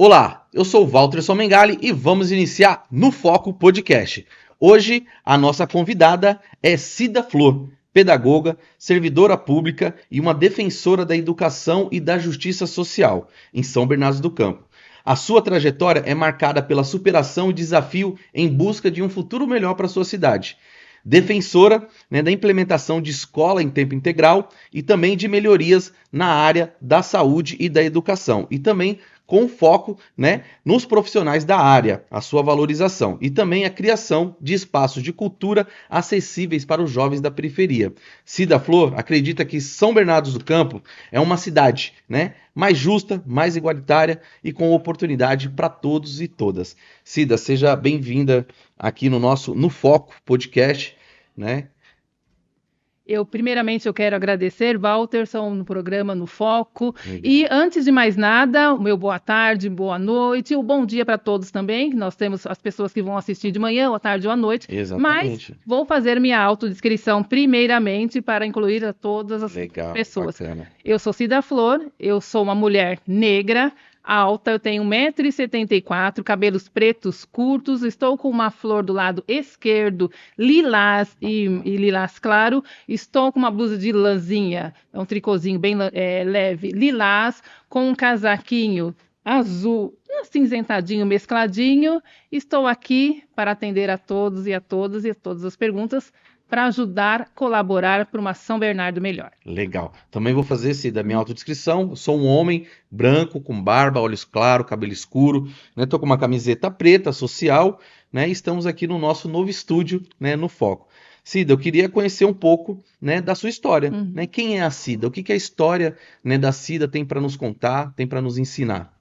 Olá, eu sou o Walter Somengali e vamos iniciar no Foco Podcast. Hoje, a nossa convidada é Cida Flor, pedagoga, servidora pública e uma defensora da educação e da justiça social em São Bernardo do Campo. A sua trajetória é marcada pela superação e desafio em busca de um futuro melhor para a sua cidade. Defensora, da implementação de escola em tempo integral e também de melhorias na área da saúde e da educação. E também com foco, nos profissionais da área, a sua valorização e também a criação de espaços de cultura acessíveis para os jovens da periferia. Cida Flor acredita que São Bernardo do Campo é uma cidade, mais justa, mais igualitária e com oportunidade para todos e todas. Cida, seja bem-vinda aqui no Foco Podcast, Primeiramente, eu quero agradecer, Walterson, no programa No Foco. E, antes de mais nada, o meu boa tarde, boa noite, o bom dia para todos também, que nós temos as pessoas que vão assistir de manhã, à tarde ou à noite. Exatamente. Mas vou fazer minha autodescrição primeiramente para incluir a todas as pessoas. Bacana. Eu sou Cida Flor, eu sou uma mulher negra, alta, eu tenho 1,74 m, cabelos pretos curtos, estou com uma flor do lado esquerdo, lilás e lilás claro, estou com uma blusa de lãzinha, um tricôzinho bem leve, lilás, com um casaquinho azul, acinzentadinho, mescladinho. Estou aqui para atender a todos e a todas as perguntas, para ajudar, colaborar para uma São Bernardo melhor. Legal. Também vou fazer da minha autodescrição. Eu sou um homem branco, com barba, olhos claros, cabelo escuro. Estou com uma camiseta preta, social. E estamos aqui no nosso novo estúdio, no Foco. Cida, eu queria conhecer um pouco da sua história. Quem é a Cida? O que a história da Cida tem para nos contar, tem para nos ensinar?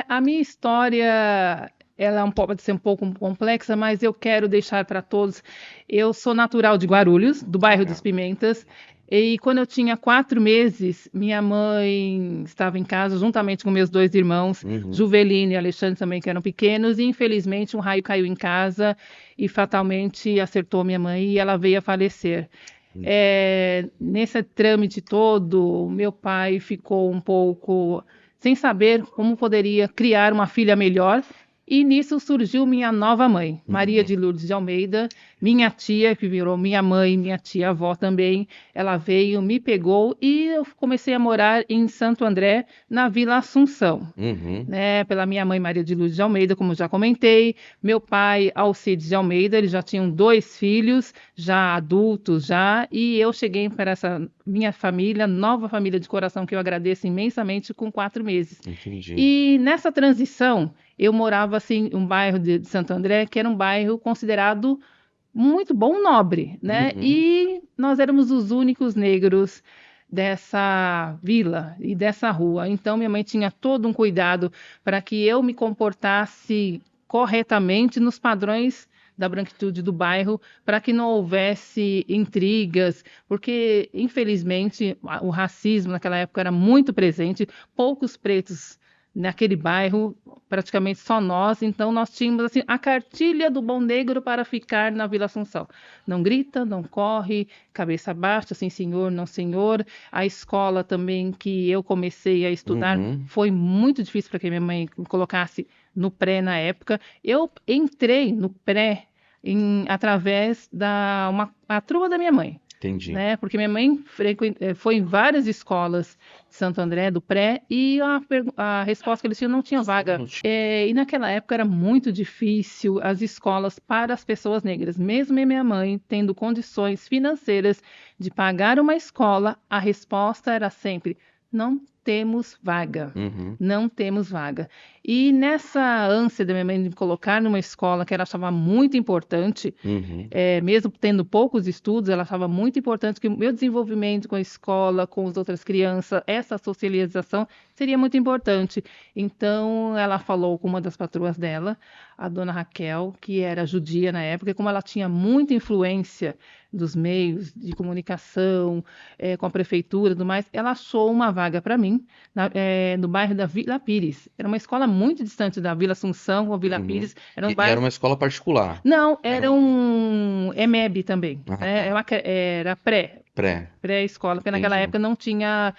A minha história... ela pode ser um pouco complexa, mas eu quero deixar para todos. Eu sou natural de Guarulhos, do bairro dos Pimentas, e quando eu tinha 4 meses, minha mãe estava em casa, juntamente com meus 2 irmãos, Juvelino e Alexandre também, que eram pequenos, e infelizmente um raio caiu em casa e fatalmente acertou minha mãe e ela veio a falecer. Nesse trâmite todo, meu pai ficou um pouco sem saber como poderia criar uma filha melhor. E nisso surgiu minha nova mãe, Maria de Lourdes de Almeida, minha tia, que virou minha mãe, minha tia-avó também. Ela veio, me pegou e eu comecei a morar em Santo André, na Vila Assunção. Pela minha mãe, Maria de Lourdes de Almeida, como já comentei. Meu pai, Alcides de Almeida, eles já tinham 2 filhos, já adultos já. E eu cheguei para essa minha família, nova família de coração, que eu agradeço imensamente, com 4 meses. Entendi. E nessa transição... eu morava assim, em um bairro de Santo André, que era um bairro considerado muito bom, nobre, E nós éramos os únicos negros dessa vila e dessa rua. Então, minha mãe tinha todo um cuidado para que eu me comportasse corretamente nos padrões da branquitude do bairro, para que não houvesse intrigas, porque, infelizmente, o racismo naquela época era muito presente, poucos pretos naquele bairro, praticamente só nós. Então nós tínhamos assim a cartilha do bom negro para ficar na Vila Assunção: não grita, não corre, cabeça baixa, sim senhor, não senhor. A escola também que eu comecei a estudar foi muito difícil para que minha mãe me colocasse no pré na época. Eu entrei no pré através da patroa da minha mãe. Entendi. Porque minha mãe foi em várias escolas de Santo André, do pré, e a resposta que eles tinham, não tinha vaga. E naquela época era muito difícil as escolas para as pessoas negras. Mesmo minha mãe tendo condições financeiras de pagar uma escola, a resposta era sempre: não temos vaga. Não temos vaga. E nessa ânsia da minha mãe de me colocar numa escola que ela achava muito importante, mesmo tendo poucos estudos, ela achava muito importante que o meu desenvolvimento com a escola, com as outras crianças, essa socialização seria muito importante. Então, ela falou com uma das patroas dela, a dona Raquel, que era judia na época, e como ela tinha muita influência dos meios de comunicação, com a prefeitura e tudo mais, ela achou uma vaga para mim. sim, no bairro da Vila Pires. Era uma escola muito distante da Vila Assunção ou Vila Uhum. Pires. Era um E era bairro. uma escola particular. Não, Era era um um EMEB também, Ah, né? tá. Era Pré. pré-escola, porque naquela Entendi. época não tinha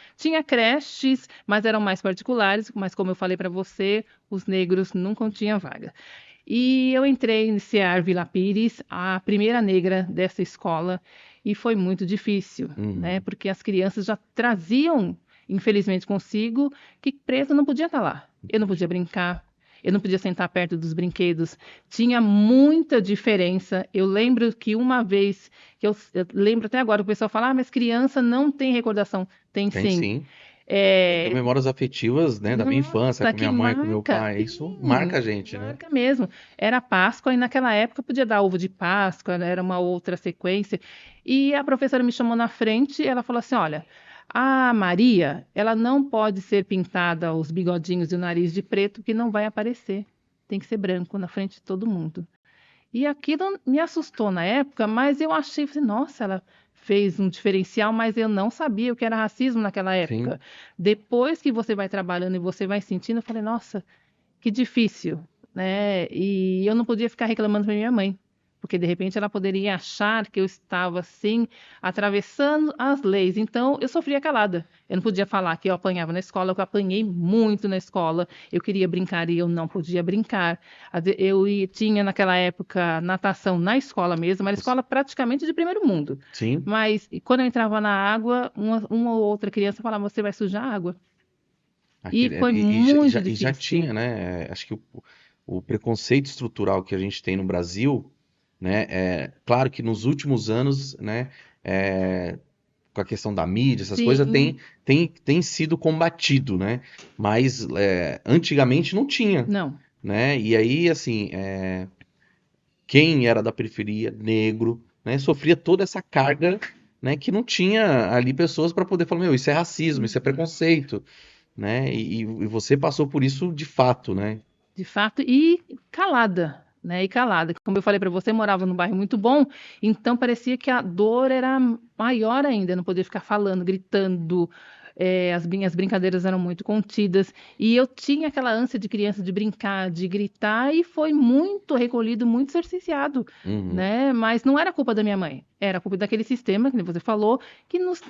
creches, mas eram mais particulares, mas como eu falei para você, os negros nunca tinham vaga. E eu entrei em CEAR Vila Pires, a primeira negra dessa escola, e foi muito difícil, né? Uhum. Porque as crianças já traziam, infelizmente, consigo que preto não podia estar lá. Eu não podia brincar, eu não podia sentar perto dos brinquedos. Tinha muita diferença. Eu lembro que uma vez, eu lembro até agora, o pessoal fala, mas criança não tem recordação. Tem Tem sim. sim. Eu tenho É, memórias afetivas, né, da minha infância, nossa, com que minha mãe, com meu marca! pai. Isso marca a Sim, gente, né? marca mesmo. Era Páscoa e naquela época podia dar ovo de Páscoa, né, era uma outra sequência. E a professora me chamou na frente e ela falou assim: Olha, a Maria, ela não pode ser pintada os bigodinhos e o nariz de preto, que não vai aparecer. Tem que ser branco na frente de todo mundo. E aquilo me assustou na época, mas eu achei, falei, nossa, ela fez um diferencial, mas eu não sabia o que era racismo naquela Sim. época. Depois que você vai trabalhando e você vai sentindo, eu falei, nossa, que difícil, né? E eu não podia ficar reclamando para minha mãe, porque de repente ela poderia achar que eu estava assim atravessando as leis. Então eu sofria calada. Eu não podia falar que eu apanhava na escola, que eu apanhei muito na escola. Eu queria brincar e eu não podia brincar. Tinha naquela época natação na escola mesmo, uma escola praticamente de primeiro mundo. Sim. Mas quando eu entrava na água, uma ou outra criança falava: Você vai sujar a água. E foi muito E já difícil. tinha, né? Acho que o preconceito estrutural que a gente tem no Brasil, né? Claro que nos últimos anos, né? Com a questão da mídia, essas coisas, Sim, tem sido combatido, né? Mas antigamente não tinha, não. né? E aí, assim, quem era da periferia, negro, né? Sofria toda essa carga, né? Que não tinha ali pessoas para poder falar, meu, isso é racismo, isso é preconceito, né? E você passou por isso de fato, né? De fato, e calada, né? E calada. Como eu falei para você, eu morava num bairro muito bom, então parecia que a dor era maior ainda, eu não podia ficar falando, gritando. As minhas brincadeiras eram muito contidas e eu tinha aquela ânsia de criança de brincar, de gritar e foi muito recolhido, muito cerceado, Uhum. né? Mas não era culpa da minha mãe, era culpa daquele sistema que você falou que nos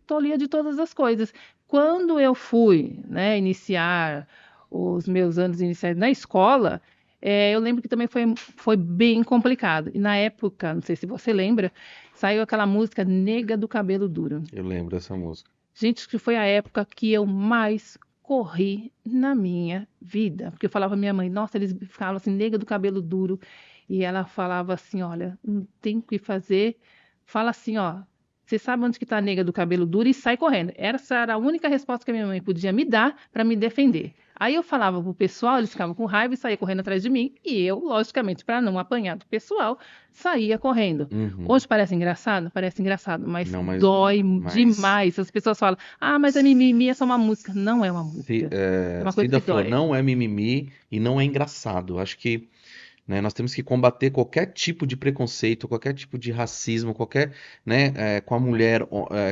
tolia de todas as coisas. Quando eu fui, né, iniciar os meus anos iniciais na escola, eu lembro que também foi bem complicado. E na época, não sei se você lembra, saiu aquela música Nega do Cabelo Duro. Eu lembro dessa música. Gente, que foi a época que eu mais corri na minha vida. Porque eu falava pra minha mãe, nossa, eles falavam assim, nega do cabelo duro. E ela falava assim, olha, não tem o que fazer. Fala assim, ó, você sabe onde que tá a nega do cabelo duro e sai correndo. Essa era a única resposta que a minha mãe podia me dar para me defender. Aí eu falava pro pessoal, eles ficavam com raiva e saía correndo atrás de mim. E eu, logicamente, para não apanhar do pessoal, saía correndo. Uhum. Hoje parece engraçado? Parece engraçado, mas Não, dói mas demais. As pessoas falam, ah, mas a mimimi é só uma música. Não é uma música. É uma coisa Cida que falou, dói. não é mimimi e não é engraçado. Acho que, né, nós temos que combater qualquer tipo de preconceito, qualquer tipo de racismo, qualquer, né, com a mulher,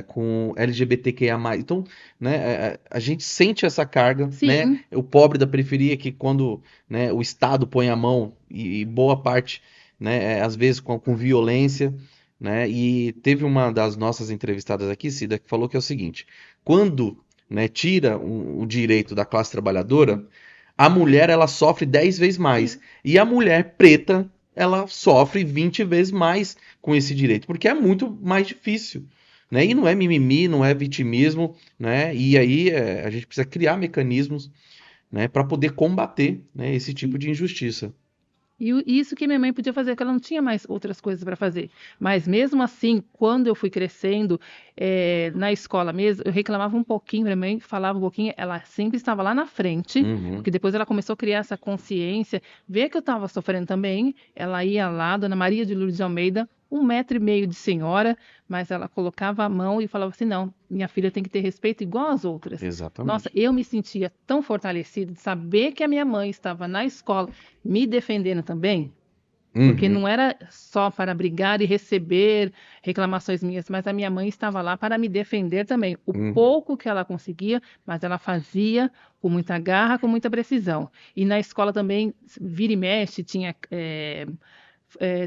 com LGBTQIA+. Então, né, a gente sente essa carga, né, Sim, o pobre da periferia que quando, né, o Estado põe a mão e boa parte, né, às vezes com violência, né, e teve uma das nossas entrevistadas aqui, Cida, que falou que é o seguinte, quando, né, tira o direito da classe trabalhadora, a mulher ela sofre 10 vezes mais. E a mulher preta, ela sofre 20 vezes mais com esse direito, porque é muito mais difícil. Né? E não é mimimi, não é vitimismo, né? E aí a gente precisa criar mecanismos, né, para poder combater, né, esse tipo de injustiça. Isso que minha mãe podia fazer, porque ela não tinha mais outras coisas para fazer. Mas mesmo assim, quando eu fui crescendo, na escola mesmo, eu reclamava um pouquinho para minha mãe, falava um pouquinho, ela sempre estava lá na frente, Uhum. porque depois ela começou a criar essa consciência, ver que eu estava sofrendo também, ela ia lá, Dona Maria de Lourdes de Almeida, 1,5 m de senhora, mas ela colocava a mão e falava assim, não, minha filha tem que ter respeito igual às outras. Nossa, Exatamente. eu me sentia tão fortalecida de saber que a minha mãe estava na escola me defendendo também. Porque Uhum. não era só para brigar e receber reclamações minhas, mas a minha mãe estava lá para me defender também. O Uhum. pouco que ela conseguia, mas ela fazia com muita garra, com muita precisão. E na escola também, vira e mexe, tinha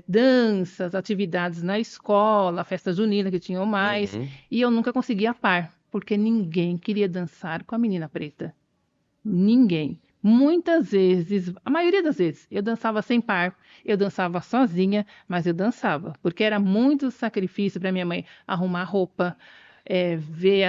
danças, atividades na escola, festa junina que tinham mais, Uhum. e eu nunca conseguia par, porque ninguém queria dançar com a menina preta. Ninguém. Muitas vezes, a maioria das vezes, eu dançava sem par, eu dançava sozinha, mas eu dançava, porque era muito sacrifício para minha mãe arrumar roupa, ver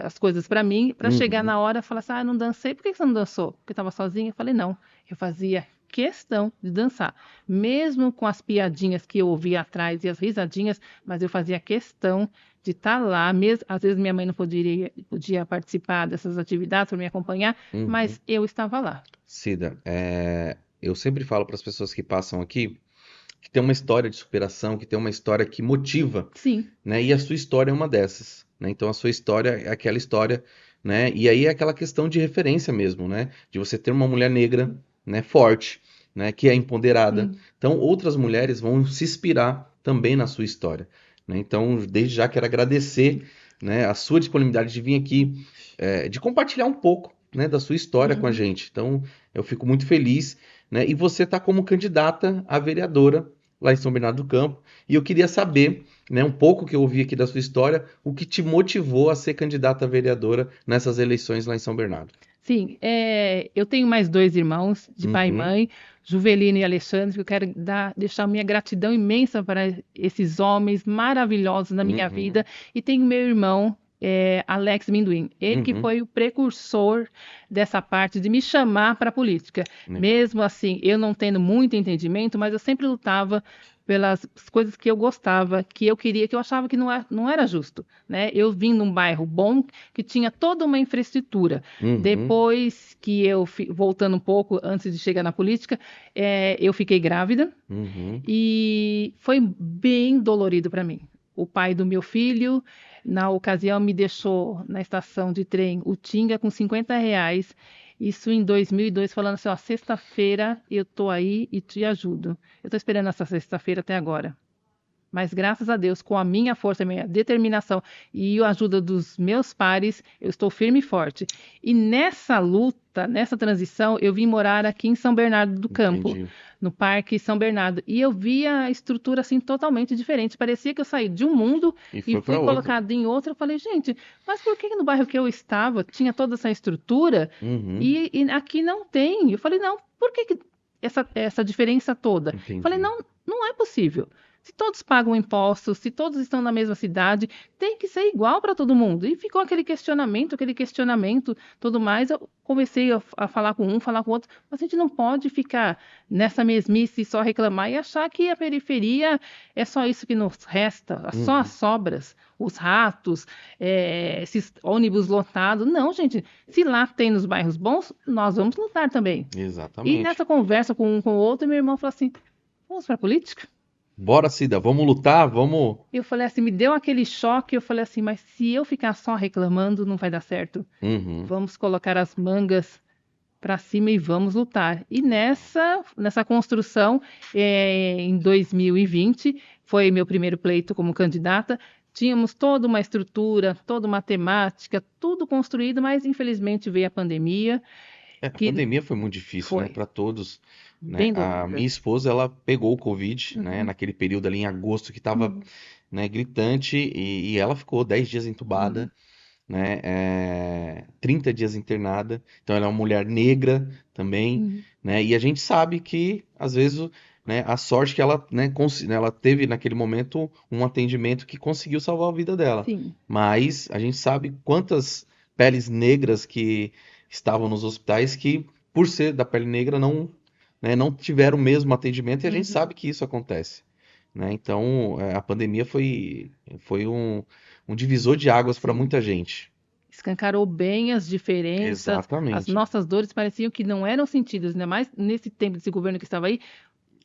as coisas para mim, para chegar Uhum. na hora e falar assim: ah, não dancei, por que você não dançou? Porque estava sozinha. Eu falei: não, eu fazia questão de dançar, mesmo com as piadinhas que eu ouvia atrás e as risadinhas, mas eu fazia questão de estar lá, mesmo, às vezes minha mãe não podia participar dessas atividades para me acompanhar, Uhum. mas eu estava lá. Cida, eu sempre falo para as pessoas que passam aqui que tem uma história de superação, que tem uma história que motiva, Sim. né? E a sua história é uma dessas, né? Então a sua história é aquela história, né? E aí é aquela questão de referência mesmo, né? De você ter uma mulher negra, né? Forte, né? Que é empoderada. Sim. Então outras mulheres vão se inspirar também na sua história, né? Então desde já quero agradecer, né? A sua disponibilidade de vir aqui, de compartilhar um pouco, né? Da sua história com a Uhum. gente. Então eu fico muito feliz, né? E você está como candidata a vereadora lá em São Bernardo do Campo. E eu queria saber, né, um pouco que eu ouvi aqui da sua história, o que te motivou a ser candidata a vereadora nessas eleições lá em São Bernardo. Sim, eu tenho mais dois irmãos, de pai e Uhum, mãe, Juvelino e Alexandre, que eu quero deixar minha gratidão imensa para esses homens maravilhosos na minha uhum, vida. E tenho meu irmão, Alex Minduim, ele que uhum. foi o precursor dessa parte de me chamar para a política. Legal. Mesmo assim, eu não tendo muito entendimento, mas eu sempre lutava pelas coisas que eu gostava, que eu queria, que eu achava que não era justo, né? Eu vim num bairro bom, que tinha toda uma infraestrutura. Uhum, Depois que voltando um pouco antes de chegar na política, eu fiquei grávida uhum. e foi bem dolorido para mim. O pai do meu filho, na ocasião, me deixou na estação de trem Utinga com R$ 50. Isso em 2002, falando assim, ó, sexta-feira eu tô aí e te ajudo. Eu tô esperando essa sexta-feira até agora. Mas graças a Deus, com a minha força, a minha determinação e a ajuda dos meus pares, eu estou firme e forte. E nessa luta, nessa transição, eu vim morar aqui em São Bernardo do Campo, Entendi. no Parque São Bernardo. E eu via a estrutura assim totalmente diferente. Parecia que eu saí de um mundo E e foi fui para outro. colocado em outro. Eu falei, gente, mas por que no bairro que eu estava tinha toda essa estrutura Uhum, e aqui não tem? Eu falei, não, por que essa diferença toda? Eu falei, entendi. não, não é possível. Se todos pagam impostos, se todos estão na mesma cidade, tem que ser igual para todo mundo. E ficou aquele questionamento, tudo mais. Eu comecei a falar com um, falar com outro, mas a gente não pode ficar nessa mesmice e só reclamar e achar que a periferia é só isso que nos resta, só as Uhum, sobras, os ratos, esses ônibus lotados. Não, gente, se lá tem nos bairros bons, nós vamos lutar também. E exatamente. nessa conversa com um com o outro, meu irmão falou assim: vamos para a política? Bora, Cida, vamos lutar, vamos. Eu falei assim, me deu aquele choque, eu falei assim, mas se eu ficar só reclamando, não vai dar certo. Uhum. Vamos colocar as mangas para cima e vamos lutar. E nessa construção, em 2020, foi meu primeiro pleito como candidata. Tínhamos toda uma estrutura, toda uma temática, tudo construído, mas infelizmente veio a pandemia, A que pandemia foi muito difícil, né, foi para todos, né? bem A minha dolorida. esposa, ela pegou o Covid, né, Uhum, naquele período ali em agosto que tava, uhum, né, gritante e ela ficou 10 dias uhum, entubada, né, 30 dias internada. Então ela é uma mulher negra também, uhum. né? E a gente sabe que às vezes, né, a sorte que ela, né, ela teve naquele momento um atendimento que conseguiu salvar a vida dela. Sim. Mas a gente sabe quantas peles negras que estavam nos hospitais que, por ser da pele negra, não, né, não tiveram o mesmo atendimento e a gente Uhum. sabe que isso acontece, né? Então, a pandemia foi um divisor de águas para Sim. muita gente. Escancarou bem as diferenças, as Exatamente. nossas dores pareciam que não eram sentidas, ainda mais nesse tempo desse governo que estava aí.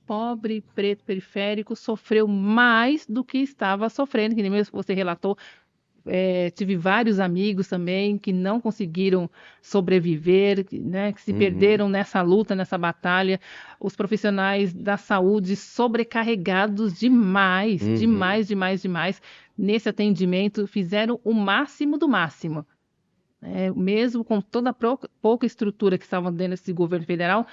Pobre, preto, periférico, sofreu mais do que estava sofrendo, que nem mesmo você relatou, tive vários amigos também que não conseguiram sobreviver, né, que se perderam nessa luta, nessa batalha. Os profissionais da saúde sobrecarregados demais, demais, demais, demais. Nesse atendimento, fizeram o máximo do máximo. Mesmo com toda a pouca estrutura que estava dentro desse governo federal,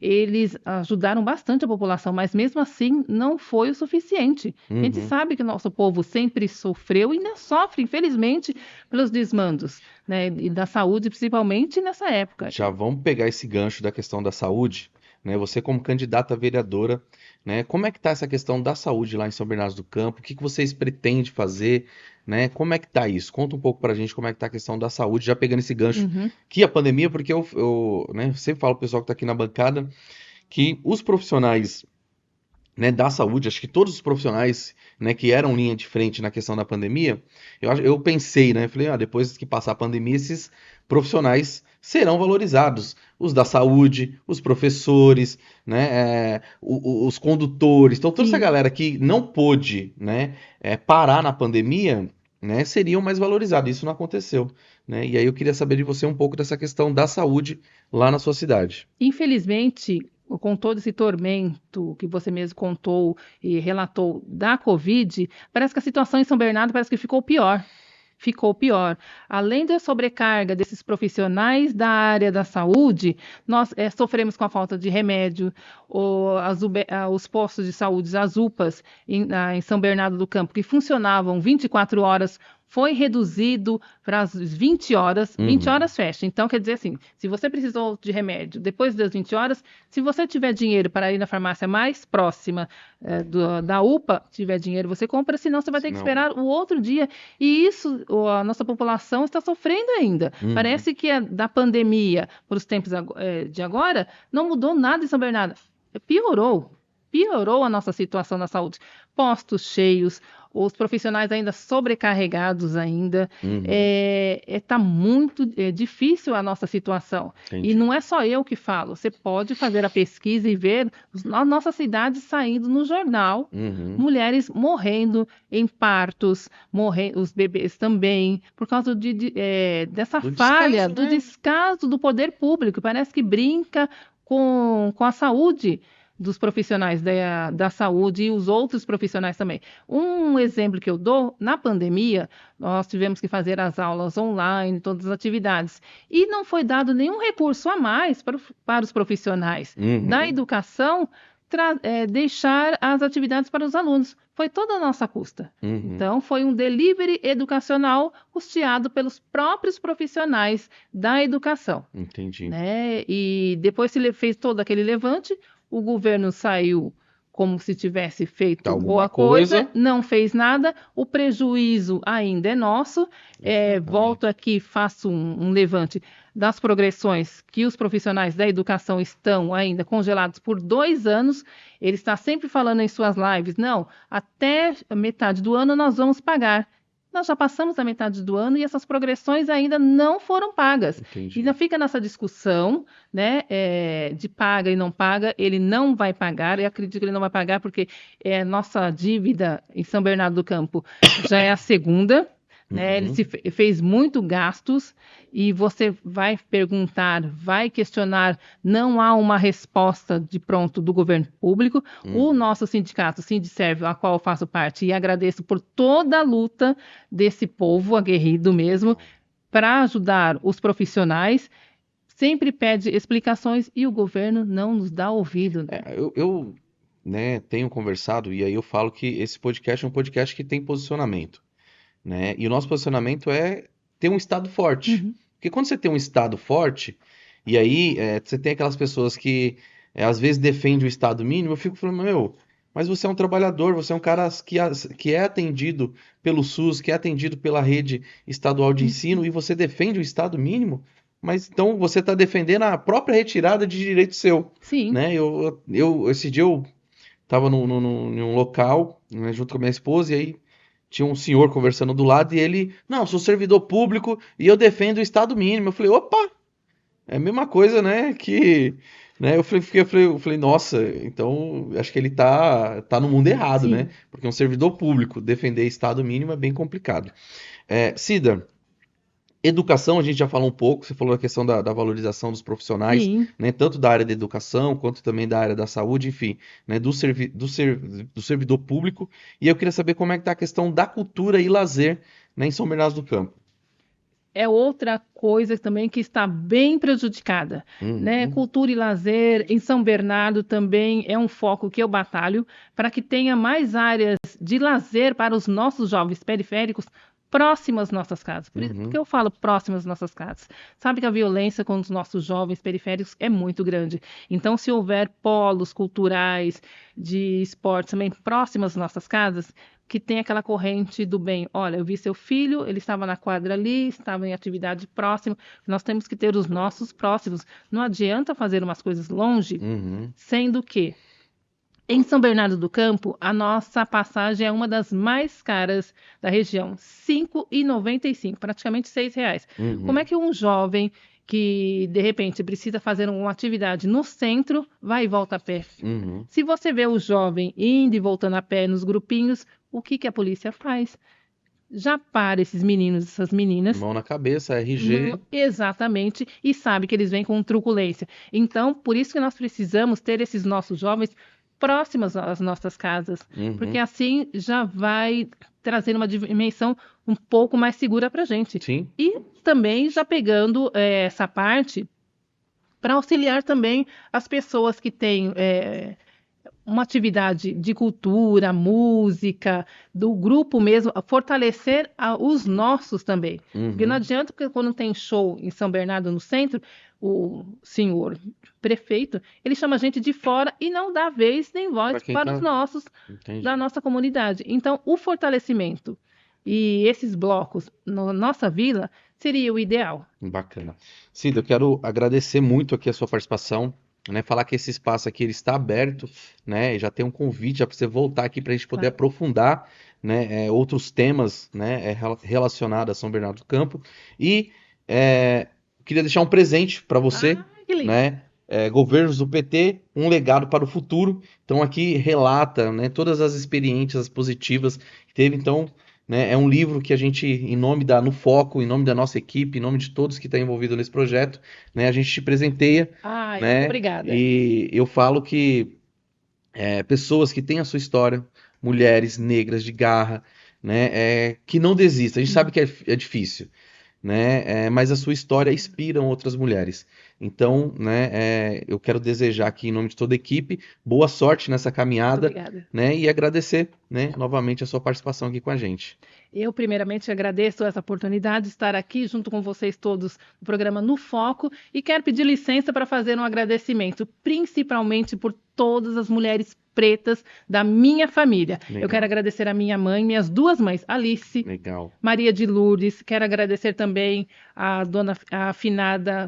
eles ajudaram bastante a população, mas mesmo assim não foi o suficiente. A gente sabe que o nosso povo sempre sofreu e ainda sofre, infelizmente, pelos desmandos, né, e da saúde, principalmente nessa época. Já vamos pegar esse gancho da questão da saúde, né? Você como candidata a vereadora, né? Como é que tá essa questão da saúde lá em São Bernardo do Campo? O que que vocês pretendem fazer, né? Como é que tá isso? Conta um pouco pra gente como é que tá a questão da saúde, já pegando esse gancho que a pandemia, porque eu, né, sempre falo pro pessoal que tá aqui na bancada que os profissionais, né, da saúde, acho que todos os profissionais, né, que eram linha de frente na questão da pandemia, eu pensei, né, falei, depois que passar a pandemia, esses profissionais serão valorizados, os da saúde, os professores, né, os condutores, então toda essa Sim. galera que não pôde, né, parar na pandemia, né, seriam mais valorizados, isso não aconteceu, né, e aí eu queria saber de você um pouco dessa questão da saúde lá na sua cidade. Infelizmente, com todo esse tormento que você mesmo contou e relatou da Covid, parece que a situação em São Bernardo parece que ficou pior. Ficou pior. Além da sobrecarga desses profissionais da área da saúde, nós sofremos com a falta de remédio, os postos de saúde, as UPAs em São Bernardo do Campo, que funcionavam 24 horas, foi reduzido para as 20 horas, 20 horas fecha. Então, quer dizer assim, se você precisou de remédio depois das 20 horas, se você tiver dinheiro para ir na farmácia mais próxima da UPA, tiver dinheiro, você compra, senão você vai ter que esperar o outro dia. E isso, a nossa população está sofrendo ainda. Parece que da pandemia para os tempos de agora, não mudou nada em São Bernardo. Piorou a nossa situação na saúde. Postos cheios, os profissionais ainda sobrecarregados ainda. Tá muito difícil a nossa situação. Entendi. E não é só eu que falo. Você pode fazer a pesquisa e ver a nossa cidade saindo no jornal, mulheres morrendo em partos, os bebês também, por causa dessa falha, do descaso do poder público. Parece que brinca com a saúde dos profissionais da saúde e os outros profissionais também. Um exemplo que eu dou, na pandemia, nós tivemos que fazer as aulas online, todas as atividades, e não foi dado nenhum recurso a mais para os profissionais da educação deixar as atividades para os alunos. Foi toda a nossa custa. Então, foi um delivery educacional custeado pelos próprios profissionais da educação. Entendi. Né? E depois se fez todo aquele levante, o governo saiu como se tivesse feito boa coisa, não fez nada, o prejuízo ainda é nosso. Volto aqui, faço um levante das progressões que os profissionais da educação estão ainda congelados por 2 anos. Ele está sempre falando em suas lives, não, até a metade do ano nós vamos pagar. Nós já passamos a metade do ano e essas progressões ainda não foram pagas. Entendi. E ainda fica nessa discussão, né, de paga e não paga. Ele não vai pagar, eu acredito que ele não vai pagar porque nossa dívida em São Bernardo do Campo já é a segunda. Né? Ele fez muito gastos e você vai perguntar, vai questionar, não há uma resposta de pronto do governo público. O nosso sindicato, Sindiserve, a qual eu faço parte, e agradeço por toda a luta desse povo aguerrido mesmo, para ajudar os profissionais, sempre pede explicações e o governo não nos dá ouvido. Né? Eu né, tenho conversado, e aí eu falo que esse podcast é um podcast que tem posicionamento. Né? E o nosso posicionamento é ter um Estado forte. Porque quando você tem um Estado forte, e aí você tem aquelas pessoas que às vezes defendem o Estado mínimo, eu fico falando, mas você é um trabalhador, você é um cara que é atendido pelo SUS, que é atendido pela rede estadual de ensino, e você defende o Estado mínimo, mas então você está defendendo a própria retirada de direito seu. Sim. Né? Esse dia eu estava num local, né, junto com a minha esposa, e aí tinha um senhor conversando do lado e ele, não, sou servidor público e eu defendo o Estado mínimo. Eu falei, opa, É a mesma coisa, né, que, né, eu falei, nossa, então acho que ele tá no mundo errado, né? Sim, Porque um servidor público defender Estado mínimo é bem complicado. Cida, educação, a gente já falou um pouco, você falou a questão da valorização dos profissionais, sim. né, tanto da área da educação quanto também da área da saúde, enfim, né, do servidor público. E eu queria saber como é que está a questão da cultura e lazer, né, em São Bernardo do Campo. É outra coisa também que está bem prejudicada, né? Uhum, Cultura e lazer em São Bernardo também é um foco que eu batalho para que tenha mais áreas de lazer para os nossos jovens periféricos próximas às nossas casas. Por isso que uhum, eu falo próximas às nossas casas. Sabe que a violência com os nossos jovens periféricos é muito grande. Então, se houver polos culturais de esportes também próximos às nossas casas, que tem aquela corrente do bem. Olha, eu vi seu filho, ele estava na quadra ali, estava em atividade próxima. Nós temos que ter os nossos próximos. Não adianta fazer umas coisas longe, uhum. sendo que em São Bernardo do Campo, a nossa passagem é uma das mais caras da região, R$ 5,95, praticamente R$ 6. Como é Uhum, que um jovem que de repente precisa fazer uma atividade no centro vai e volta a pé? uhum. Se você vê o jovem indo e voltando a pé nos grupinhos, o que que a polícia faz? Já para esses meninos, essas meninas, Mão na cabeça, RG. exatamente, e sabe que eles vêm com truculência. Então, por isso que nós precisamos ter esses nossos jovens próximos às nossas casas, porque Uhum. assim já vai trazer uma dimensão um pouco mais segura para a gente. Sim. E também já pegando essa parte para auxiliar também as pessoas que têm uma atividade de cultura, música, do grupo mesmo, a fortalecer os nossos também. Porque não Uhum. adianta, porque quando tem show em São Bernardo, no centro, o senhor prefeito, ele chama a gente de fora e não dá vez nem Para voz quem para os tá. nossos, da Entendi. nossa comunidade. Então, o fortalecimento e esses blocos na nossa vila seria o ideal. Bacana. Cida, eu quero agradecer muito aqui a sua participação, né? Falar que esse espaço aqui ele está aberto, né? E já tem um convite já para você voltar aqui para a gente poder Claro. aprofundar, né? Outros temas, né? Relacionados a São Bernardo do Campo. E queria deixar um presente para você, Ah, que lindo. né? Governos do PT, um legado para o futuro. Então aqui relata, né? Todas as experiências positivas que teve. Então né? É um livro que a gente, em nome no Foco, em nome da nossa equipe, em nome de todos que estão envolvidos nesse projeto, né? A gente te presenteia, Ai, muito né? obrigada. E eu falo que pessoas que têm a sua história, mulheres negras de garra, né? Que não desistam. A gente sabe que é difícil, né? Mas a sua história inspira outras mulheres. Então, né? Eu quero desejar aqui, em nome de toda a equipe, boa sorte nessa Muito caminhada, obrigada. né? E agradecer, né? Novamente a sua participação aqui com a gente. Eu, primeiramente, agradeço essa oportunidade de estar aqui junto com vocês todos no programa No Foco e quero pedir licença para fazer um agradecimento, principalmente por todas as mulheres pretas da minha família. Eu quero Legal, agradecer a minha mãe, minhas duas mães, Alice, legal. Maria de Lourdes, quero agradecer também a afinada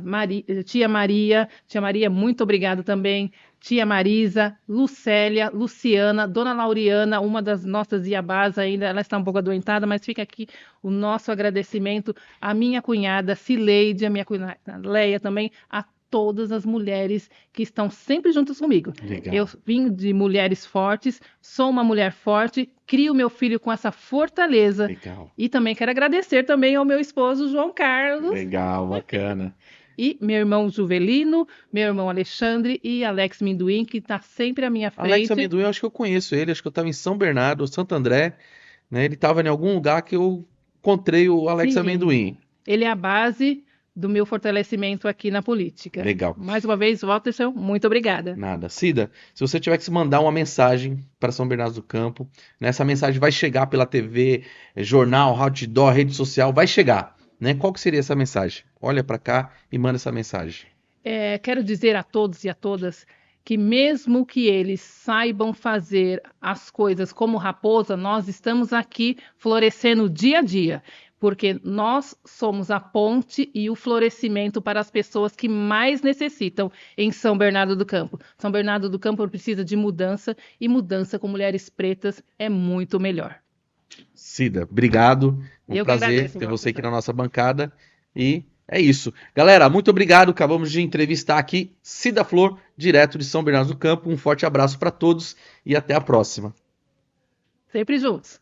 tia Maria. Tia Maria, muito obrigada também. Tia Marisa, Lucélia, Luciana, Dona Lauriana, uma das nossas iabás ainda, ela está um pouco adoentada, mas fica aqui o nosso agradecimento à minha cunhada Cileide, à minha cunhada Leia também, a todas as mulheres que estão sempre juntas comigo. Eu Legal, vim de mulheres fortes, sou uma mulher forte, crio meu filho com essa fortaleza legal, e também quero agradecer também ao meu esposo João Carlos legal, bacana. e meu irmão Juvelino, meu irmão Alexandre e Alex Minduim, que está sempre à minha Alex frente. Amendoim, eu acho que eu conheço ele, acho que eu estava em São Bernardo, Santo André, né? Ele estava em algum lugar que eu encontrei o Alex Sim, Amendoim. ele é a base do meu fortalecimento aqui na política. Legal. Mais uma vez, Walterson, muito obrigada. Nada. Cida, se você tiver que se mandar uma mensagem para São Bernardo do Campo, né, essa mensagem vai chegar pela TV, jornal, outdoor, rede social, vai chegar, né? Qual que seria essa mensagem? Olha para cá e manda essa mensagem. Quero dizer a todos e a todas que, mesmo que eles saibam fazer as coisas como raposa, nós estamos aqui florescendo dia a dia, porque nós somos a ponte e o florescimento para as pessoas que mais necessitam em São Bernardo do Campo. São Bernardo do Campo precisa de mudança e mudança com mulheres pretas é muito melhor. Cida, obrigado. Um Eu que prazer agradeço, ter você aqui Walterson. na nossa bancada e É isso. Galera, muito obrigado. Acabamos de entrevistar aqui Cida Flor, direto de São Bernardo do Campo. Um forte abraço para todos e até a próxima. Sempre juntos.